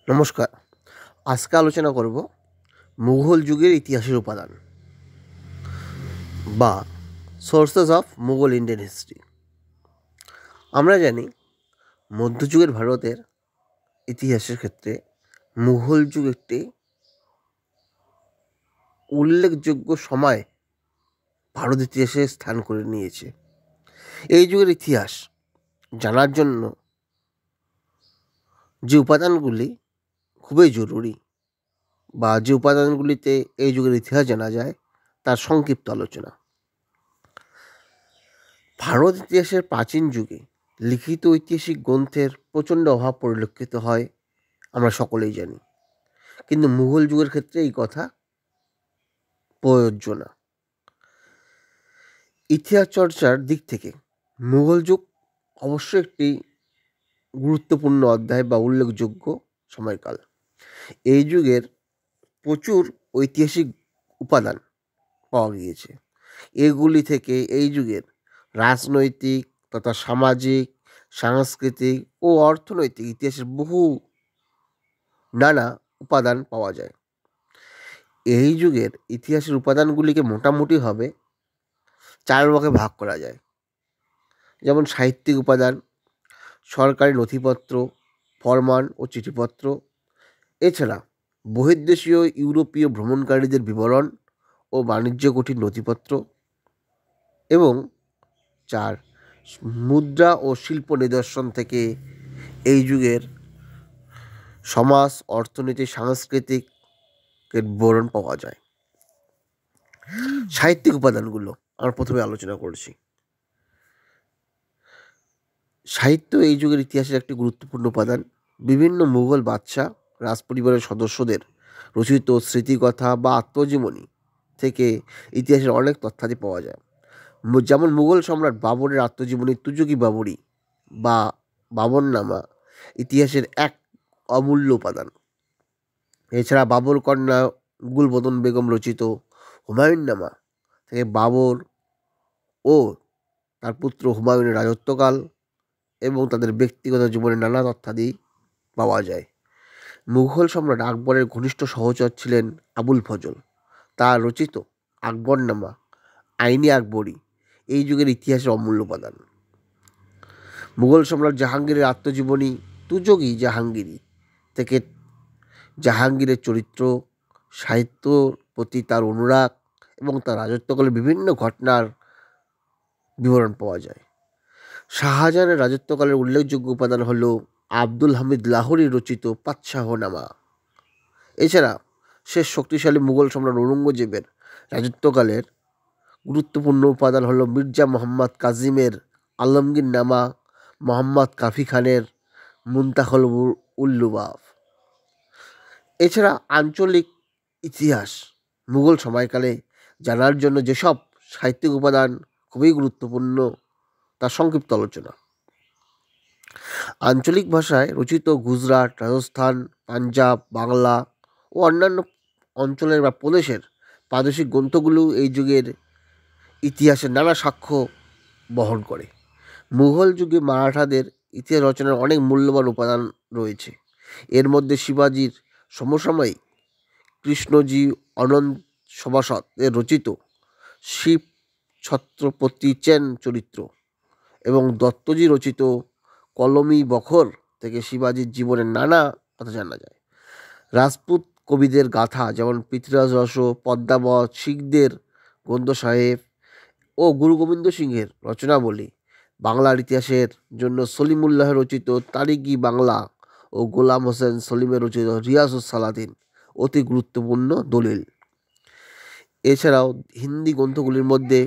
নমস্কার। আজকে আলোচনা করব মুঘল যুগের ইতিহাসের উপাদান বা sources of Mughal Indian history. আমরা জানি মধ্যযুগের ভারতের ইতিহাসের ক্ষেত্রে মুঘল যুগ একটি উল্লেখযোগ্য সময় ভারত ইতিহাসে স্থান করে নিয়েছে। এই যুগের ইতিহাস জানার জন্য যে উপাদানগুলি খুবই জরুরি বা যে উপাদানগুলিতে এই যুগের ইতিহাস জানা যায় তার সংক্ষিপ্ত আলোচনা। ভারত ইতিহাসের প্রাচীন যুগে লিখিত ঐতিহাসিক গ্রন্থের প্রচণ্ড অভাব পরিলক্ষিত হয়, আমরা সকলেই জানি। কিন্তু মুঘল যুগের ক্ষেত্রে এই কথা প্রযোজ্য না। ইতিহাস চর্চার দিক থেকে মুঘল যুগ অবশ্যই একটি গুরুত্বপূর্ণ অধ্যায় বা উল্লেখযোগ্য সময়কাল। এই যুগের প্রচুর ঐতিহাসিক উপাদান পাওয়া গিয়েছে। এগুলি থেকে এই যুগের রাজনৈতিক তথা সামাজিক, সাংস্কৃতিক ও অর্থনৈতিক ইতিহাসের বহু নানা উপাদান পাওয়া যায়। এই যুগের ইতিহাসের উপাদানগুলিকে মোটামুটিভাবে চার ভাগে ভাগ করা যায়। যেমন সাহিত্যিক উপাদান, সরকারি নথিপত্র, ফরমান ও চিঠিপত্র, এছাড়া বহির্দেশীয় ইউরোপীয় ভ্রমণকারীদের বিবরণ ও বাণিজ্য কঠিন নথিপত্র, এবং 4 মুদ্রা ও শিল্প নিদর্শন থেকে এই যুগের সমাজ, অর্থনীতি, সাংস্কৃতিক বিবরণ পাওয়া যায়। সাহিত্যিক উপাদানগুলো আমরা প্রথমে আলোচনা করছি। সাহিত্য এই যুগের ইতিহাসের একটি গুরুত্বপূর্ণ উপাদান। বিভিন্ন মুঘল বাদশাহ, রাজপরিবারের সদস্যদের রচিত স্মৃতিকথা বা আত্মজীবনী থেকে ইতিহাসের অনেক তথ্যাদি পাওয়া যায়। যেমন মুঘল সম্রাট বাবরের আত্মজীবনী তুজুকি বাবরি বা বাবরনামা ইতিহাসের এক অমূল্য উপাদান। এছাড়া বাবর কন্যা গুলবদন বেগম রচিত হুমায়ুননামা থেকে বাবর ও তার পুত্র হুমায়ুনের রাজত্বকাল এবং তাদের ব্যক্তিগত জীবনের নানা তথ্যাদি পাওয়া যায়। মুঘল সম্রাট আকবরের ঘনিষ্ঠ সহচর ছিলেন আবুল ফজল। তার রচিত আকবরনামা, আইনি আকবরী এই যুগের ইতিহাসের অমূল্য উপাদান। মুঘল সম্রাট জাহাঙ্গীরের আত্মজীবনী তুজোগি জাহাঙ্গীরি থেকে জাহাঙ্গীরের চরিত্র, সাহিত্যর প্রতি তার অনুরাগ এবং তার রাজত্বকালের বিভিন্ন ঘটনার বিবরণ পাওয়া যায়। শাহজাহানের রাজত্বকালের উল্লেখযোগ্য উপাদান হল আব্দুল হামিদ লাহোরী রচিত পাতশাহনামা। এছাড়া শেষ শক্তিশালী মুঘল সম্রাট ঔরঙ্গজেবের রাজত্বকালের গুরুত্বপূর্ণ উপাদান হল মির্জা মোহাম্মদ কাজিমের আলমগীর নামা, মোহাম্মদ কাফি খানের মুনতাহল উল্লুবাব। এছাড়া আঞ্চলিক ইতিহাস মুঘল সময়কালে জানার জন্য যেসব সাহিত্যিক উপাদান খুবই গুরুত্বপূর্ণ তার সংক্ষিপ্ত আলোচনা। আঞ্চলিক ভাষায় রচিত গুজরাট, রাজস্থান, পাঞ্জাব, বাংলা ও অন্যান্য অঞ্চলের বা প্রদেশের প্রাদেশিক গ্রন্থগুলো এই যুগের ইতিহাসের নানা সাক্ষ্য বহন করে। মুঘল যুগে মারাঠাদের ইতিহাস রচনার অনেক মূল্যবান উপাদান রয়েছে। এর মধ্যে শিবাজির সমসাময়িক কৃষ্ণজি অনন্ত সভাসদ এর রচিত শিব ছত্রপতি চেন চরিত্র এবং দত্তজি রচিত কলমি বখর থেকে শিবাজির জীবনের নানা কথা জানা যায়। রাজপুত কবিদের গাথা যেমন পৃথ্বীরাজ রসো, পদ্মাবত, শিখদের গ্রন্থ সাহেব ও গুরু গোবিন্দ সিংহের রচনাবলী, বাংলার ইতিহাসের জন্য সলিমুল্লাহ রচিত তারিখি বাংলা ও গোলাম হোসেন সলিমের রচিত রিয়াজুস সালাতিন অতি গুরুত্বপূর্ণ দলিল। এছাড়াও হিন্দি গ্রন্থগুলির মধ্যে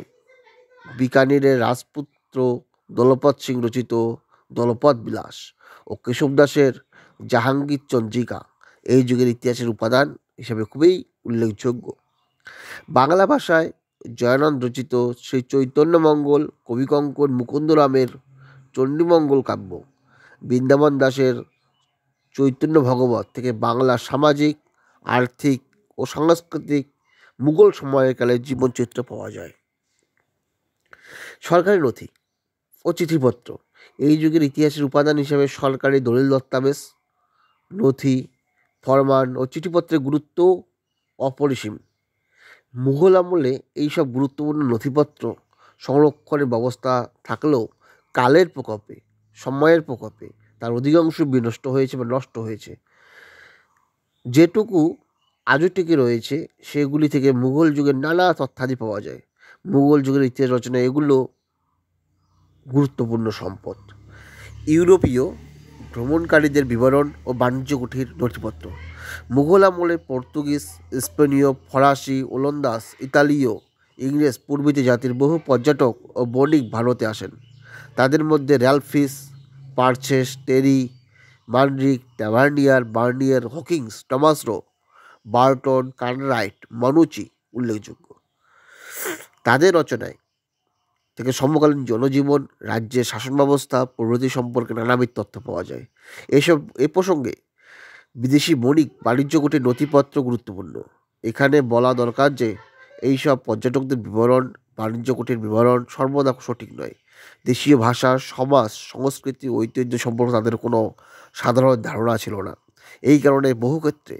বিকানিরের রাজপুত্র দলপত সিং রচিত দলপত বিলাস ও কেশব দাসের জাহাঙ্গীর চন্দ্রিকা এই যুগের ইতিহাসের উপাদান হিসেবে খুবই উল্লেখযোগ্য। বাংলা ভাষায় জয়ানন্দ রচিত শ্রী চৈতন্যমঙ্গল, কবিকঙ্কন মুকুন্দরামের চণ্ডীমঙ্গল কাব্য, বৃন্দাবন দাসের চৈতন্য ভগবত থেকে বাংলার সামাজিক, আর্থিক ও সাংস্কৃতিক মুঘল সময়কালের জীবনচিত্র পাওয়া যায়। সরকারি নথি ও চিঠিপত্র এই যুগের ইতিহাসের উপাদান হিসেবে সরকারি দলিল, দস্তাবেজ, নথি, ফরমান ও চিঠিপত্রের গুরুত্ব অপরিসীম। মুঘল আমলে এইসব গুরুত্বপূর্ণ নথিপত্র সংরক্ষণের ব্যবস্থা থাকলেও কালের প্রকোপে, সময়ের প্রকোপে তার অধিকাংশ বিনষ্ট হয়েছে বা নষ্ট হয়েছে। যেটুকু আজও টিকে রয়েছে সেগুলি থেকে মুঘল যুগের নানা তথ্যাদি পাওয়া যায়। মুঘল যুগের ইতিহাস রচনা এগুলো গুরুত্বপূর্ণ সম্পদ। ইউরোপীয় ভ্রমণকারীদের বিবরণ ও বাণিজ্য কুঠির নথিপত্র। মুঘল আমলে পর্তুগিজ, স্পেনীয়, ফরাসি, ওলন্দাজ, ইতালীয়, ইংরেজ প্রভৃতি জাতির বহু পর্যটক ও বণিক ভারতে আসেন। তাদের মধ্যে Ralph Fitch, Purchas, Terry, Manrique, Tavernier, Bernier, Hawkins, Thomas Roe, Burton, Cartwright, Manucci উল্লেখযোগ্য। তাদের রচনায় থেকে সমকালীন জনজীবন, রাজ্যের শাসন ব্যবস্থা প্রভৃতি সম্পর্কে নানাবিধ তথ্য পাওয়া যায়। এ প্রসঙ্গে বিদেশি বণিক বাণিজ্য কুটির নথিপত্র গুরুত্বপূর্ণ। এখানে বলা দরকার যে এইসব পর্যটকদের বিবরণ, বাণিজ্য কুটির বিবরণ সর্বদা সঠিক নয়। দেশীয় ভাষা, সমাজ, সংস্কৃতি, ঐতিহ্য সম্পর্কে তাদের কোনো সাধারণ ধারণা ছিল না। এই কারণে বহু ক্ষেত্রে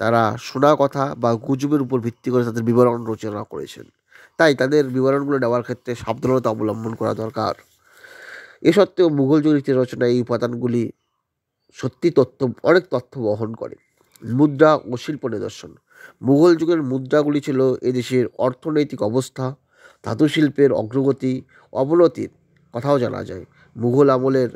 তারা শোনা কথা বা গুজবের উপর ভিত্তি করে তাদের বিবরণ রচনা করেছেন। তাই তাদের বিবরণগুলো নেওয়ার ক্ষেত্রে সাবধানতা অবলম্বন করা দরকার। এ সত্ত্বেও মুঘল যুগের ইতিহাস রচনায় এই উপাদানগুলি সত্যি অনেক তথ্য বহন করে। মুদ্রা ও শিল্প নিদর্শন। মুঘল যুগের মুদ্রাগুলি ছিল এদেশের অর্থনৈতিক অবস্থা, ধাতু শিল্পের অগ্রগতি, অবনতির কথাও জানা যায়। মুঘল আমলের